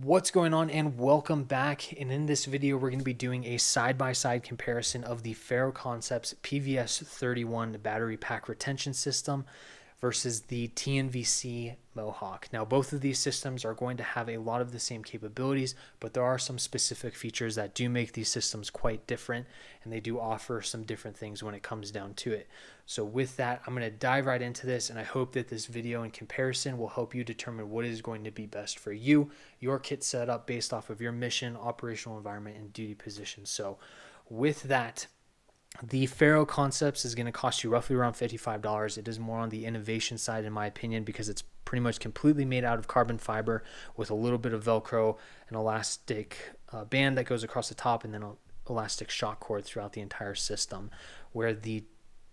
What's going on, and welcome back. And in this video we're going to be doing a side-by-side comparison of the Ferro Concepts PVS31 battery pack retention system versus the TNVC Mohawk. Now both of these systems are going to have a lot of the same capabilities, but there are some specific features that do make these systems quite different, and they do offer some different things when it comes down to it. So with that, I'm going to dive right into this, and I hope that this video in comparison will help you determine what is going to be best for you, your kit setup based off of your mission, operational environment, and duty position. So with that, the Ferro Concepts is going to cost you roughly around $55. It is more on the innovation side in my opinion, because it's pretty much completely made out of carbon fiber with a little bit of Velcro, an elastic band that goes across the top, and then an elastic shock cord throughout the entire system, where the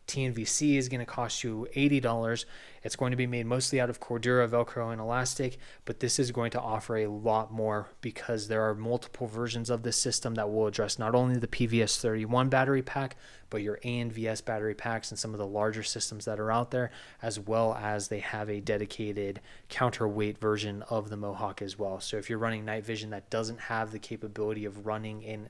TNVC is going to cost you $80. It's going to be made mostly out of Cordura, Velcro, and elastic, but this is going to offer a lot more because there are multiple versions of this system that will address not only the PVS31 battery pack, but your ANVIS battery packs and some of the larger systems that are out there, as well as they have a dedicated counterweight version of the Mohawk as well. So if you're running night vision that doesn't have the capability of running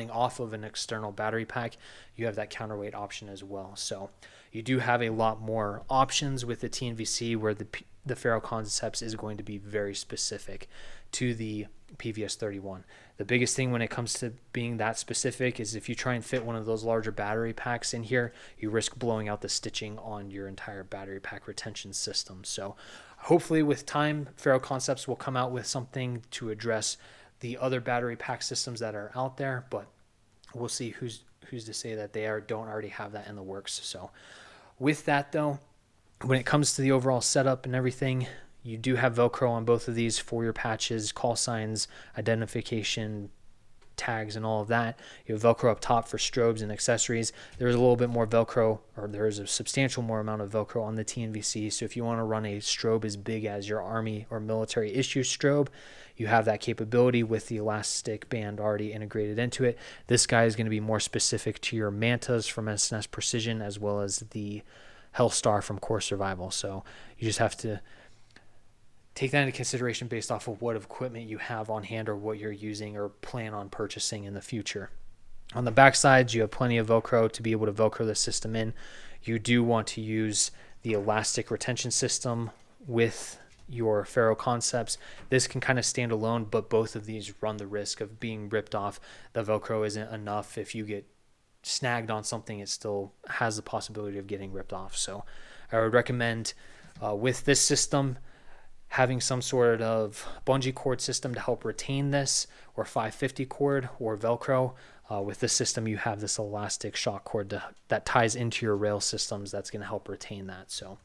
off of an external battery pack, you have that counterweight option as well. So you do have a lot more options with the TNVC, where the Ferro Concepts is going to be very specific to the PVS31. The biggest thing when it comes to being that specific is if you try and fit one of those larger battery packs in here, you risk blowing out the stitching on your entire battery pack retention system. So hopefully with time, Ferro Concepts will come out with something to address the other battery pack systems that are out there, but we'll see who's to say that they don't already have that in the works. So with that though, when it comes to the overall setup and everything, you do have Velcro on both of these for your patches, call signs, identification, tags, and all of that. You have Velcro up top for strobes and accessories. There's a little bit more Velcro, or there's a substantial more amount of Velcro on the TNVC. So if you want to run a strobe as big as your Army or military issue strobe, you have that capability with the elastic band already integrated into it. This guy is going to be more specific to your Mantas from SNS Precision, as well as the Hellstar from Core Survival. So you just have to take that into consideration based off of what equipment you have on hand or what you're using or plan on purchasing in the future. On the back sides, you have plenty of Velcro to be able to Velcro the system in. You do want to use the elastic retention system with your Ferro Concepts. This can kind of stand alone, but both of these run the risk of being ripped off. The Velcro isn't enough. If you get snagged on something, it still has the possibility of getting ripped off. So I would recommend with this system having some sort of bungee cord system to help retain this, or 550 cord or Velcro. With this system, you have this elastic shock cord that ties into your rail systems that's going to help retain that. So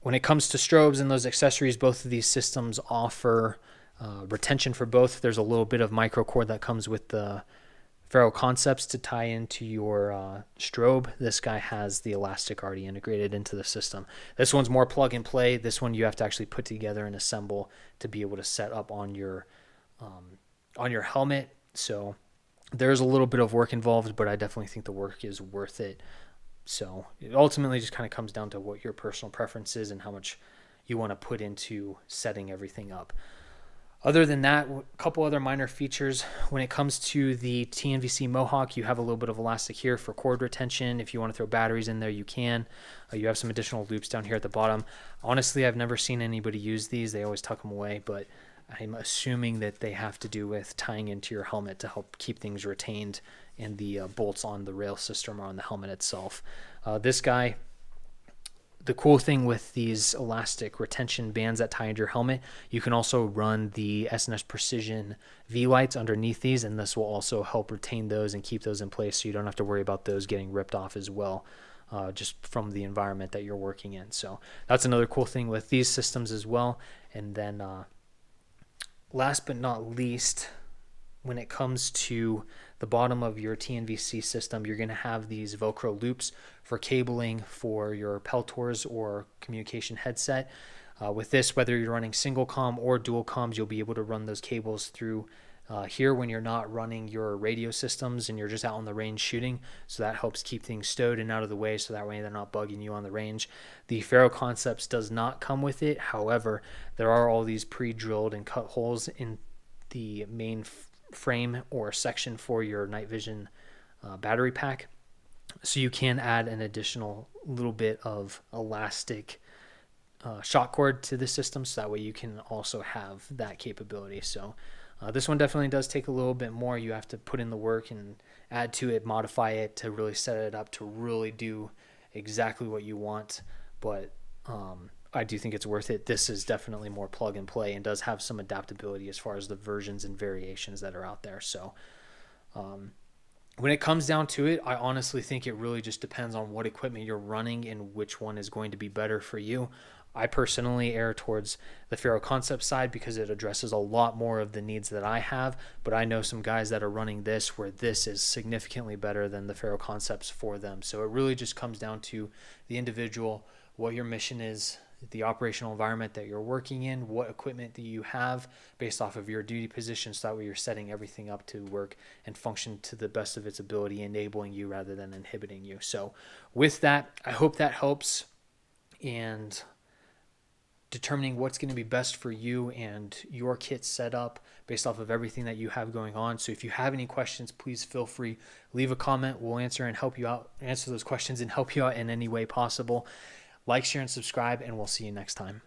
when it comes to strobes and those accessories, both of these systems offer retention for both. There's a little bit of micro cord that comes with the Ferro Concepts to tie into your strobe. This guy has the elastic already integrated into the system. This one's more plug and play. This one you have to actually put together and assemble to be able to set up on your helmet. So there's a little bit of work involved, but I definitely think the work is worth it. So it ultimately just kind of comes down to what your personal preference is and how much you want to put into setting everything up. Other than that, a couple other minor features. When it comes to the TNVC Mohawk, you have a little bit of elastic here for cord retention. If you want to throw batteries in there, you can. You have some additional loops down here at the bottom. Honestly, I've never seen anybody use these. They always tuck them away, but I'm assuming that they have to do with tying into your helmet to help keep things retained, and the bolts on the rail system or on the helmet itself. This guy, the cool thing with these elastic retention bands that tie into your helmet, you can also run the SNS Precision V-lights underneath these, and this will also help retain those and keep those in place, so you don't have to worry about those getting ripped off as well, just from the environment that you're working in. So that's another cool thing with these systems as well. And then last but not least, when it comes to the bottom of your TNVC system, you're going to have these Velcro loops for cabling for your Peltors or communication headset. With this, whether you're running single comm or dual comms, you'll be able to run those cables through here when you're not running your radio systems and you're just out on the range shooting. So that helps keep things stowed and out of the way, so that way they're not bugging you on the range. The Ferro Concepts does not come with it. However, there are all these pre-drilled and cut holes in the main frame or section for your night vision battery pack. So you can add an additional little bit of elastic shock cord to the system, so that way you can also have that capability. So this one definitely does take a little bit more. You have to put in the work and add to it, modify it to really set it up to really do exactly what you want. But I do think it's worth it. This is definitely more plug and play and does have some adaptability as far as the versions and variations that are out there. So when it comes down to it, I honestly think it really just depends on what equipment you're running and which one is going to be better for you. I personally err towards the Ferro Concept side because it addresses a lot more of the needs that I have, but I know some guys that are running this where this is significantly better than the Ferro Concepts for them. So it really just comes down to the individual, what your mission is, the operational environment that you're working in, what equipment that you have based off of your duty position, so that way you're setting everything up to work and function to the best of its ability, enabling you rather than inhibiting you. So with that, I hope that helps, and determining what's going to be best for you and your kit setup based off of everything that you have going on. So if you have any questions, please feel free, leave a comment. We'll answer those questions and help you out in any way possible. Like, share, and subscribe, and we'll see you next time.